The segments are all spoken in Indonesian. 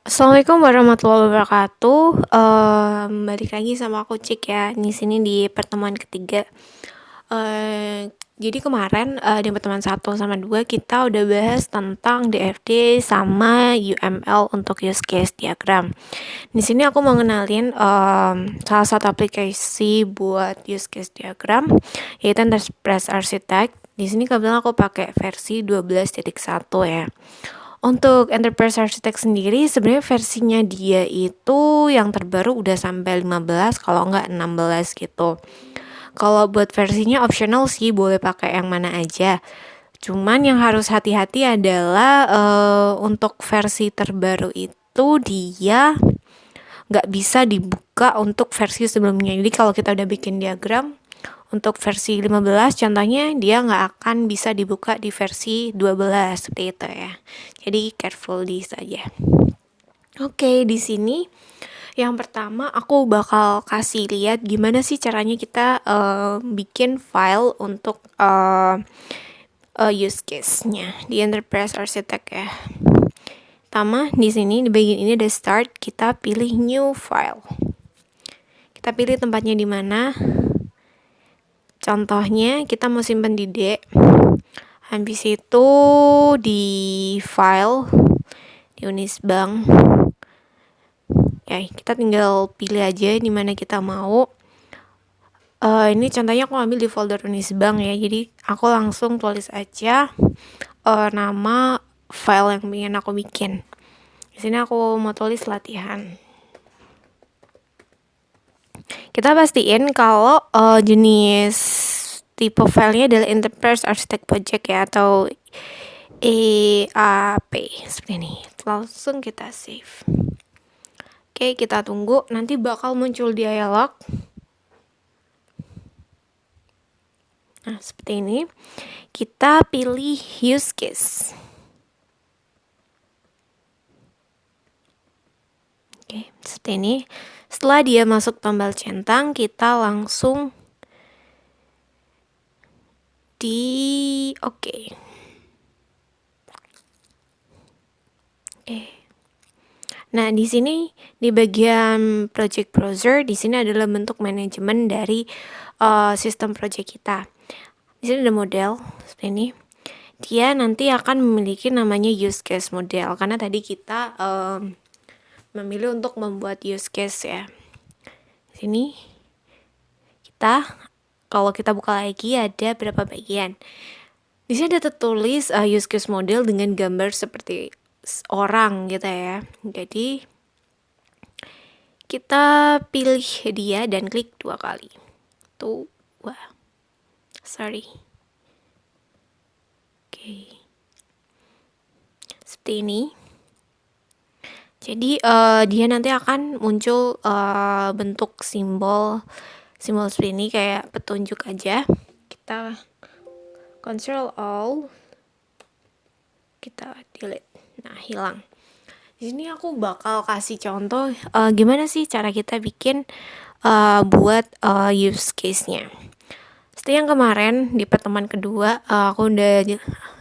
Assalamualaikum warahmatullahi wabarakatuh. Balik lagi sama aku Cik ya. Di sini di pertemuan ketiga. Jadi kemarin di pertemuan 1 sama 2 kita udah bahas tentang DFD sama UML untuk use case diagram. Di sini aku mau ngenalin salah satu aplikasi buat use case diagram, yaitu Enterprise Architect. Di sini kebetulan aku pakai versi 12.1 ya. Untuk Enterprise Architect sendiri sebenarnya versinya dia itu yang terbaru udah sampai 15 kalau nggak 16 gitu. Kalau buat versinya optional sih, boleh pakai yang mana aja. Cuman yang harus hati-hati adalah untuk versi terbaru itu dia nggak bisa dibuka untuk versi sebelumnya. Jadi kalau kita udah bikin diagram untuk versi 15 contohnya dia nggak akan bisa dibuka di versi 12 seperti itu ya. Jadi careful saja. Oke, di sini yang pertama aku bakal kasih lihat gimana sih caranya kita bikin file untuk use case-nya di Enterprise Architect ya. Pertama di sini di bagian ini ada start, kita pilih new file. Kita pilih tempatnya di mana. Contohnya kita mau simpen di D. Habis itu di file di Unisbank. Ya, kita tinggal pilih aja di mana kita mau. Ini contohnya aku ambil di folder Unisbank ya. Jadi aku langsung tulis aja nama file yang ingin aku bikin. Di sini aku mau tulis latihan. Kita pastiin kalau jenis tipe filenya adalah Enterprise Architect Project ya, atau EAP seperti ini. Langsung kita save. Oke, kita tunggu, nanti bakal muncul dialog. Nah, seperti ini. Kita pilih use case. Oke, seperti ini. Setelah dia masuk tombol centang, kita langsung di oke. Nah, di sini di bagian project browser, di sini adalah bentuk manajemen dari sistem project kita. Di sini ada model seperti ini. Dia nanti akan memiliki namanya use case model karena tadi kita memilih untuk membuat use case ya. Di sini kalau kita buka lagi ada berapa bagian. Di sini ada tertulis use case model dengan gambar seperti orang gitu ya. Jadi kita pilih dia dan klik 2 kali. Oke. Seperti ini. Jadi dia nanti akan muncul bentuk simbol seperti ini kayak petunjuk aja. Kita Ctrl Alt, kita delete. Nah, hilang. Di sini aku bakal kasih contoh gimana sih cara kita bikin buat use case-nya. Seperti yang kemarin di pertemuan kedua aku udah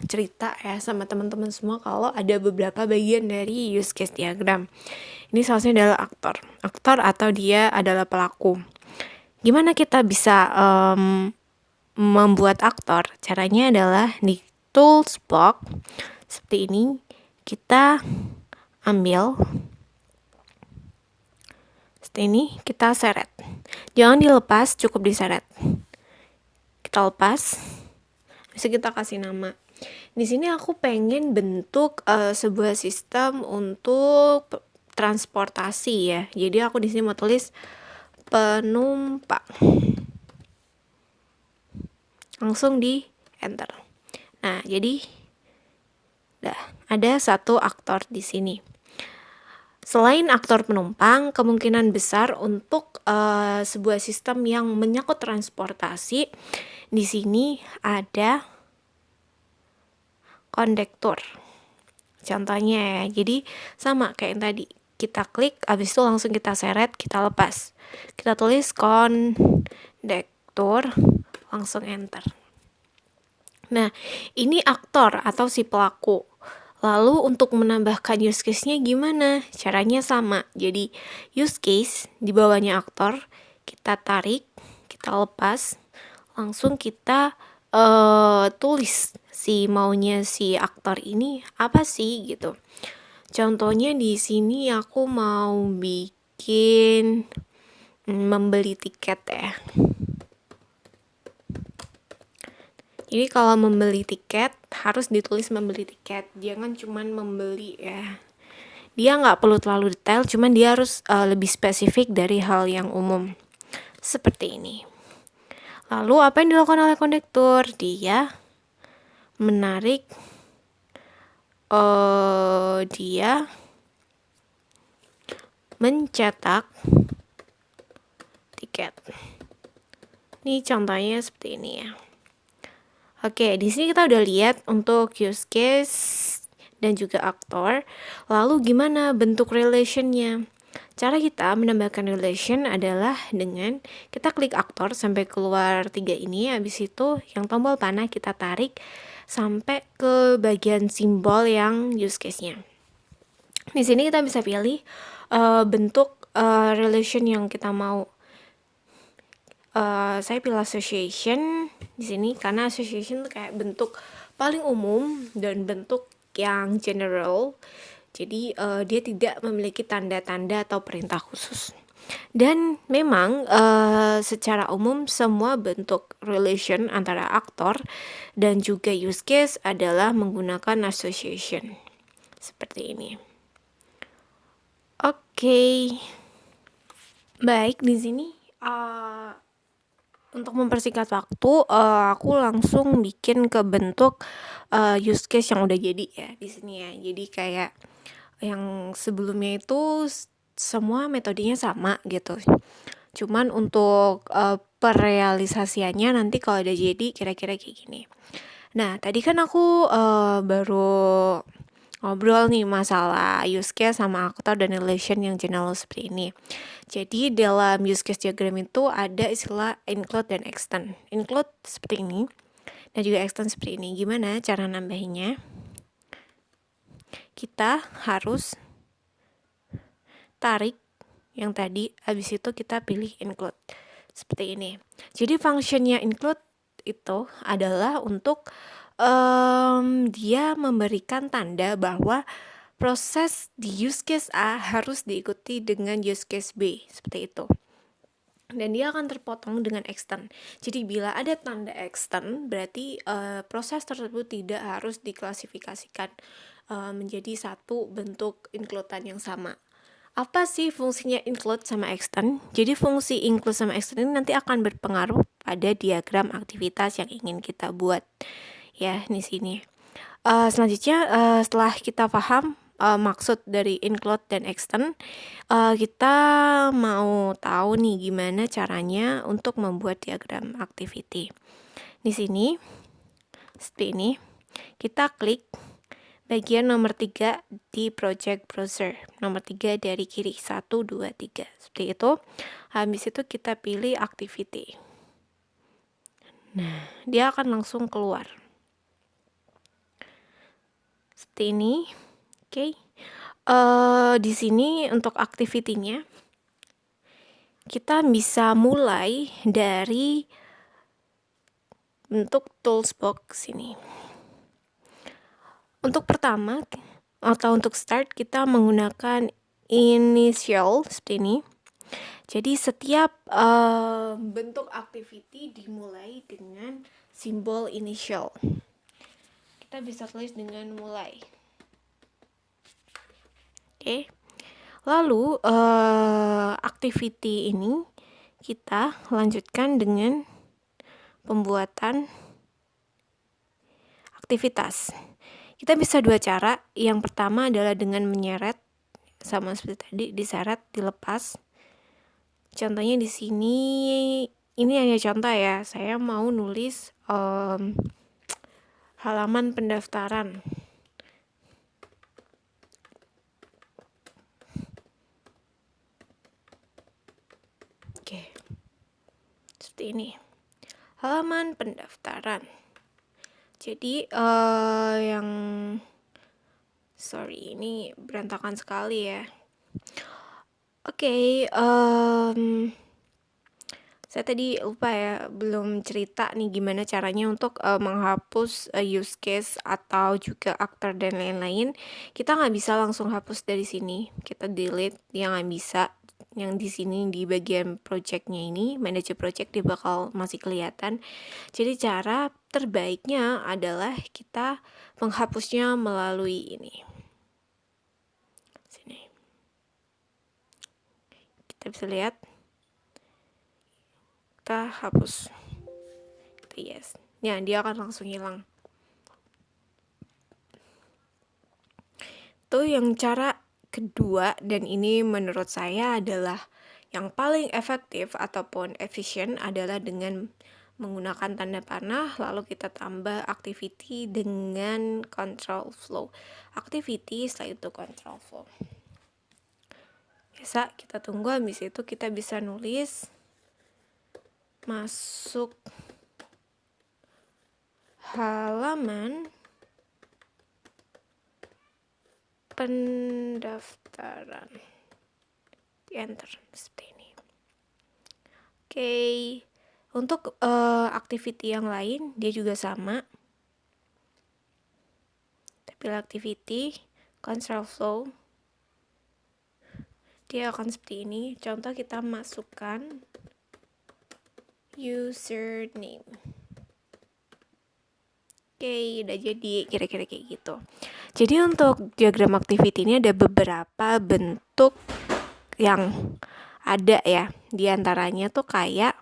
cerita ya sama teman-teman semua kalau ada beberapa bagian dari use case diagram. Ini salah satunya adalah aktor atau dia adalah pelaku. Gimana kita bisa membuat aktor? Caranya adalah di tools box seperti ini, kita ambil seperti ini, kita seret. Jangan dilepas, cukup diseret. Kita lepas, bisa kita kasih nama. Di sini aku pengen bentuk sebuah sistem untuk transportasi ya. Jadi aku di sini mau tulis penumpang. Langsung di enter. Nah, jadi ada satu aktor di sini. Selain aktor penumpang, kemungkinan besar untuk sebuah sistem yang menyangkut transportasi, di sini ada kondektur. Contohnya ya, jadi sama kayak yang tadi. Kita klik, habis itu langsung kita seret, kita lepas. Kita tulis kondektur, langsung enter. Nah, ini aktor atau si pelaku. Lalu untuk menambahkan use case-nya gimana? Caranya sama. Jadi use case di bawahnya aktor, kita tarik, kita lepas, langsung kita tulis si maunya si aktor ini apa sih gitu. Contohnya di sini aku mau bikin membeli tiket ya. Jadi kalau membeli tiket harus ditulis membeli tiket, jangan cuman membeli ya. Dia nggak perlu terlalu detail, cuman dia harus lebih spesifik dari hal yang umum. Seperti ini. Lalu apa yang dilakukan oleh kondektur? Dia menarik, dia mencetak tiket. Ini contohnya seperti ini ya. Oke, di sini kita udah lihat untuk use case dan juga aktor. Lalu gimana bentuk relationnya? Cara kita menambahkan relation adalah dengan kita klik aktor sampai keluar 3 ini, habis itu yang tombol panah kita tarik sampai ke bagian simbol yang use case-nya. Di sini kita bisa pilih bentuk relation yang kita mau. Saya pilih association di sini karena association tuh kayak bentuk paling umum dan bentuk yang general. Jadi dia tidak memiliki tanda-tanda atau perintah khusus. Dan memang secara umum semua bentuk relation antara aktor dan juga use case adalah menggunakan association. Seperti ini. Oke. Baik, di sini untuk mempersingkat waktu, aku langsung bikin ke bentuk use case yang udah jadi ya di sini ya. Jadi kayak yang sebelumnya itu semua metodenya sama gitu. Cuman untuk perrealisasiannya nanti kalau udah jadi kira-kira kayak gini. Nah, tadi kan aku baru ngobrol nih masalah use case sama aktor dan relation yang general seperti ini. Jadi dalam use case diagram itu ada istilah include dan extend. Include seperti ini dan juga extend seperti ini. Gimana cara nambahinnya? Kita harus tarik yang tadi, habis itu kita pilih include seperti ini. Jadi functionnya include itu adalah untuk dia memberikan tanda bahwa proses di use case A harus diikuti dengan use case B, seperti itu. Dan dia akan terpotong dengan extend. Jadi bila ada tanda extend, berarti proses tersebut tidak harus diklasifikasikan menjadi satu bentuk include-an yang sama. Apa sih fungsinya include sama extend? Jadi fungsi include sama extend ini nanti akan berpengaruh pada diagram aktivitas yang ingin kita buat. Ya, di sini. Selanjutnya setelah kita paham maksud dari include dan extend, kita mau tahu nih gimana caranya untuk membuat diagram activity. Di sini, seperti ini, kita klik bagian nomor 3 di project browser. Nomor 3 dari kiri, 1, 2, 3. Seperti itu. Habis itu kita pilih activity. Nah, dia akan langsung keluar. Seperti ini. Oke. Di sini untuk activity-nya kita bisa mulai dari bentuk tools box ini. Untuk pertama atau untuk start kita menggunakan initial seperti ini. Jadi setiap bentuk activity dimulai dengan simbol initial. Kita bisa tulis dengan mulai. Oke. Lalu activity ini kita lanjutkan dengan pembuatan aktivitas. Kita bisa dua cara. Yang pertama adalah dengan menyeret, sama seperti tadi, diseret, dilepas. Contohnya di sini, ini hanya contoh ya. Saya mau nulis halaman pendaftaran. Oke, seperti ini. Halaman pendaftaran. Jadi yang Sorry, ini berantakan sekali ya. Oke, saya tadi lupa ya, belum cerita nih gimana caranya untuk menghapus use case atau juga aktor dan lain-lain. Kita nggak bisa langsung hapus dari sini. Kita delete, dia nggak bisa. Yang di sini di bagian projectnya ini, manage project, dia bakal masih kelihatan. Jadi cara terbaiknya adalah kita menghapusnya melalui ini. Sini. Kita bisa lihat. Kita hapus. Kita yes. Ya, dia akan langsung hilang. Itu yang cara kedua, dan ini menurut saya adalah yang paling efektif ataupun efisien adalah dengan menggunakan tanda panah, lalu kita tambah activity dengan control flow. Activity, setelah itu control flow. Biasa kita tunggu, habis itu kita bisa nulis masuk halaman pendaftaran, di enter seperti ini. Oke, untuk activity yang lain dia juga sama. Kita pilih activity, control flow, dia akan seperti ini. Contoh kita masukkan username. Oke, udah jadi kira-kira kayak gitu. Jadi untuk diagram activity ini ada beberapa bentuk yang ada ya. Di antaranya tuh kayak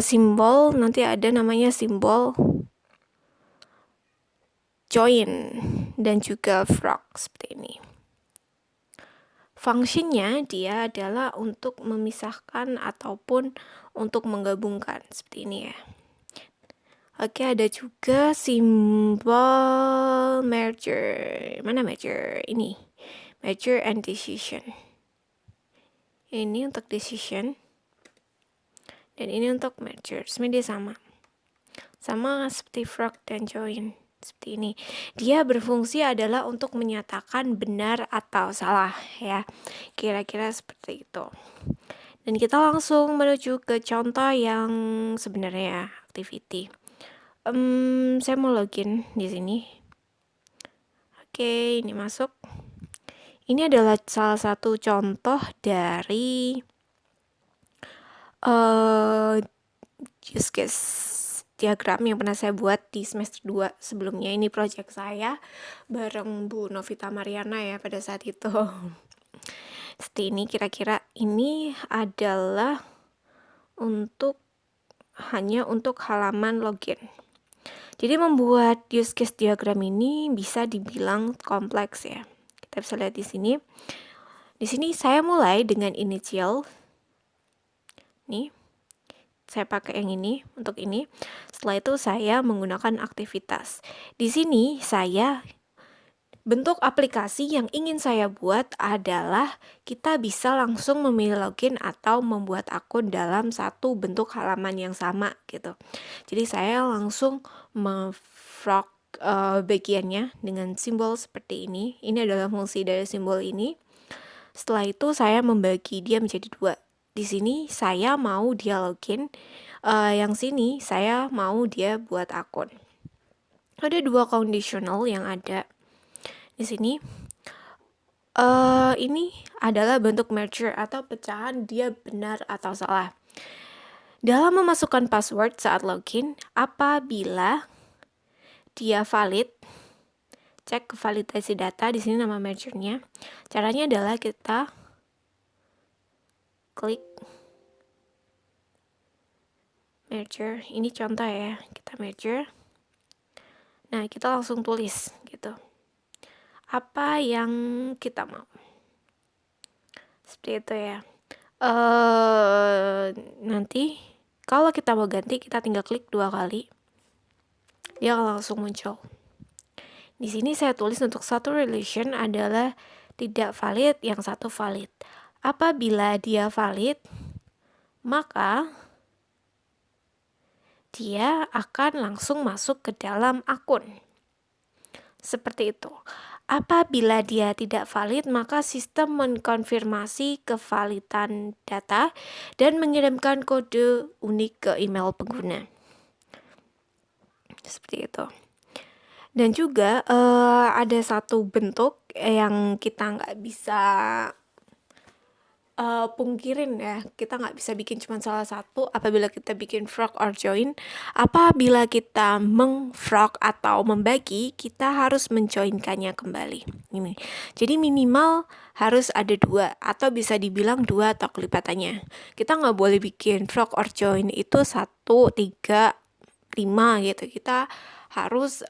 simbol, nanti ada namanya simbol join dan juga frog seperti ini. Fungsinya dia adalah untuk memisahkan ataupun untuk menggabungkan seperti ini ya. Oke, ada juga simbol merger. Mana merger? Ini. Merger and decision. Ini untuk decision. Dan ini untuk merger. Sebenarnya dia sama. Sama seperti frog dan join. Seperti ini. Dia berfungsi adalah untuk menyatakan benar atau salah ya. Kira-kira seperti itu. Dan kita langsung menuju ke contoh yang sebenarnya activity. Saya mau login di sini. Oke, ini masuk. Ini adalah salah satu contoh dari use case diagram yang pernah saya buat di semester 2 sebelumnya. Ini project saya bareng Bu Novita Mariana ya pada saat itu. Seperti ini, kira-kira ini adalah hanya untuk halaman login. Jadi membuat use case diagram ini bisa dibilang kompleks ya. Kita bisa lihat di sini. Di sini saya mulai dengan initial. Nih. Saya pakai yang ini untuk ini. Setelah itu saya menggunakan aktivitas. Di sini saya bentuk aplikasi yang ingin saya buat adalah kita bisa langsung memilih login atau membuat akun dalam satu bentuk halaman yang sama gitu. Jadi saya langsung frog bagiannya dengan simbol seperti ini. Ini adalah fungsi dari simbol ini. Setelah itu saya membagi dia menjadi 2. Di sini saya mau dia login, yang sini saya mau dia buat akun. Ada 2 conditional yang ada di sini. Ini adalah bentuk merger atau pecahan dia benar atau salah. Dalam memasukkan password saat login, apabila dia valid, cek validasi data, di sini nama mergernya. Caranya adalah kita klik merger. Ini contoh ya, kita merger. Nah, kita langsung tulis gitu. Apa yang kita mau. Seperti itu ya. Nanti kalau kita mau ganti, kita tinggal klik 2 kali. Dia akan langsung muncul. Di sini saya tulis untuk satu relation adalah tidak valid, yang satu valid. Apabila dia valid, maka dia akan langsung masuk ke dalam akun. Seperti itu. Apabila dia tidak valid, maka sistem mengkonfirmasi kevalidan data dan mengirimkan kode unik ke email pengguna. Seperti itu. Dan juga ada satu bentuk yang kita nggak bisa pungkirin ya, kita nggak bisa bikin cuma salah satu. Apabila kita bikin frog or join, apabila kita meng-frog atau membagi, kita harus menjoinkannya kembali. Ini. Jadi minimal harus ada 2 atau bisa dibilang 2 atau kelipatannya. Kita nggak boleh bikin frog or join itu 1, 3, 5 gitu. Kita harus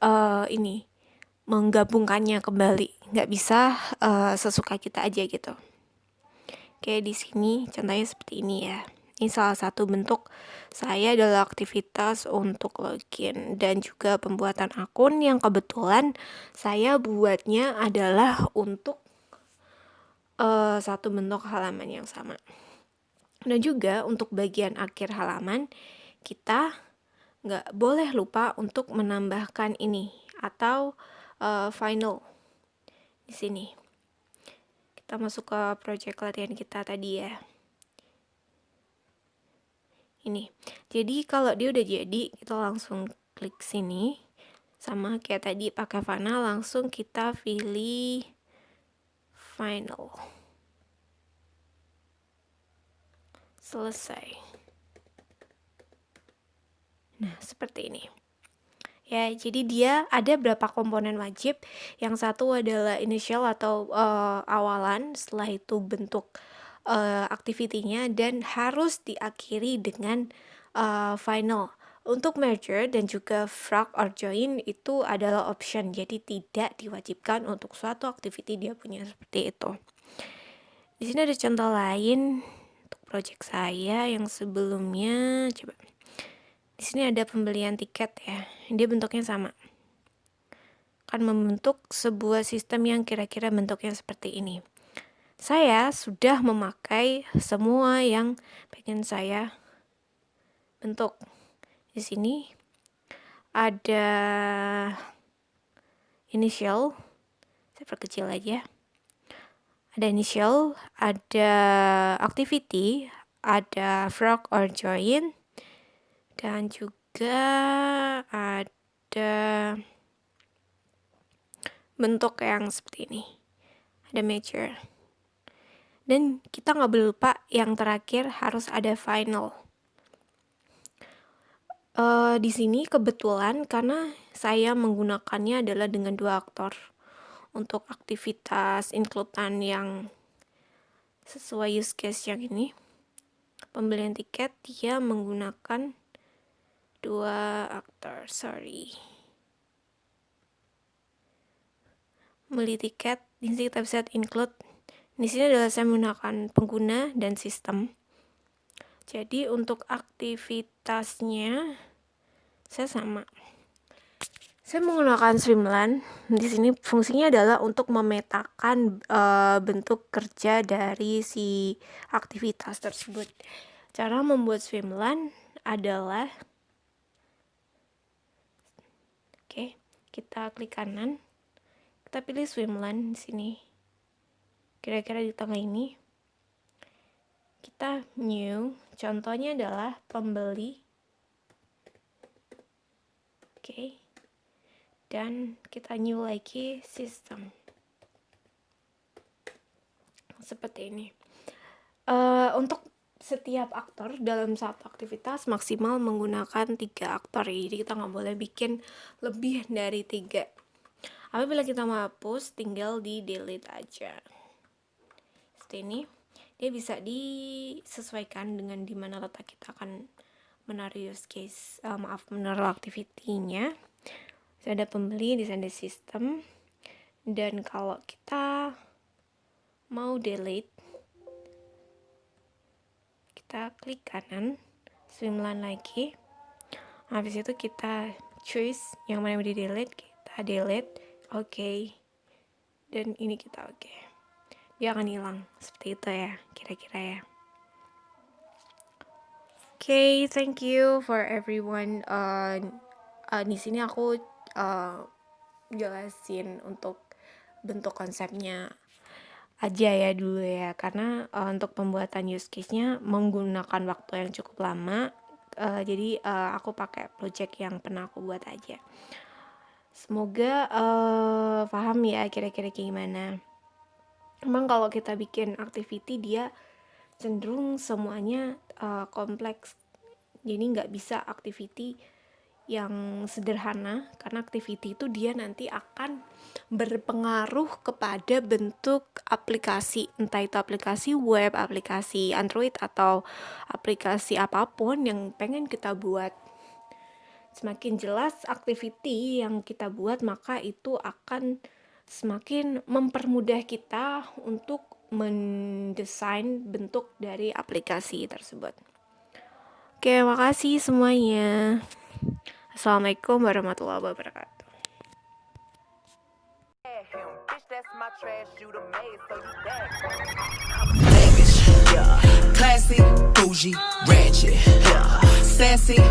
menggabungkannya kembali. Nggak bisa sesuka kita aja gitu. Kayak di sini contohnya seperti ini ya. Ini salah satu bentuk saya adalah aktivitas untuk login dan juga pembuatan akun yang kebetulan saya buatnya adalah untuk satu bentuk halaman yang sama. Dan juga untuk bagian akhir halaman kita nggak boleh lupa untuk menambahkan ini atau final di sini. Kita masuk ke project latihan kita tadi ya. Ini. Jadi kalau dia udah jadi, kita langsung klik sini. Sama kayak tadi pakai Fana, langsung kita pilih final. Selesai. Nah, seperti ini. Ya, jadi dia ada berapa komponen wajib. Yang satu adalah initial atau awalan, setelah itu bentuk activity-nya dan harus diakhiri dengan final. Untuk merger dan juga frog or join itu adalah option, jadi tidak diwajibkan untuk suatu activity dia punya seperti itu. Di sini ada contoh lain untuk project saya yang sebelumnya. Coba. Di sini ada pembelian tiket ya. Dia bentuknya sama. Akan membentuk sebuah sistem yang kira-kira bentuknya seperti ini. Saya sudah memakai semua yang pengen saya bentuk. Di sini ada initial, saya perkecil aja. Ada initial, ada activity, ada frog or join, dan juga ada bentuk yang seperti ini. Ada measure. Dan kita nggak boleh lupa yang terakhir harus ada final. Di sini kebetulan karena saya menggunakannya adalah dengan 2 aktor untuk aktivitas include-an yang sesuai use case yang ini. Pembelian tiket dia menggunakan 2 aktor. Beli tiket, di sini kita bisa include. Di sini adalah saya menggunakan pengguna dan sistem. Jadi untuk aktivitasnya saya sama. Saya menggunakan Streamline. Di sini fungsinya adalah untuk memetakan bentuk kerja dari si aktivitas tersebut. Cara membuat Streamline adalah kita klik kanan. Kita pilih Streamline di sini. Kira-kira di tengah ini. Kita new, contohnya adalah pembeli. Dan kita new lagi sistem. Seperti ini. Untuk setiap aktor dalam satu aktivitas maksimal menggunakan 3 aktor. Jadi kita nggak boleh bikin lebih dari 3. Apabila kita mau hapus, tinggal di delete aja. Seperti ini. Dia bisa disesuaikan dengan di mana letak kita akan menaruh use case, menaruh activity-nya. Ada pembeli, di sana ada sistem. Dan kalau kita mau delete, kita klik kanan, Streamline lagi. Habis itu kita choose yang mana yang mau di delete, kita delete, oke. Dan ini kita oke. Dia akan hilang seperti itu ya, kira-kira ya. Oke, thank you for everyone. Di sini aku jelasin untuk bentuk konsepnya aja ya dulu ya, karena untuk pembuatan use case-nya menggunakan waktu yang cukup lama. Jadi aku pakai project yang pernah aku buat aja. Semoga paham ya kira-kira kayak gimana. Emang kalau kita bikin activity dia cenderung semuanya kompleks. Jadi nggak bisa activity yang sederhana, karena activity itu dia nanti akan berpengaruh kepada bentuk aplikasi, entah itu aplikasi web, aplikasi Android, atau aplikasi apapun yang pengen kita buat. Semakin jelas activity yang kita buat, maka itu akan semakin mempermudah kita untuk mendesain bentuk dari aplikasi tersebut. Oke, makasih semuanya. Assalamualaikum warahmatullahi wabarakatuh. Classy, bougie, ratchet, sassy,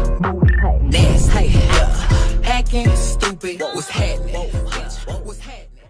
nasty, hacking, stupid, what's happening?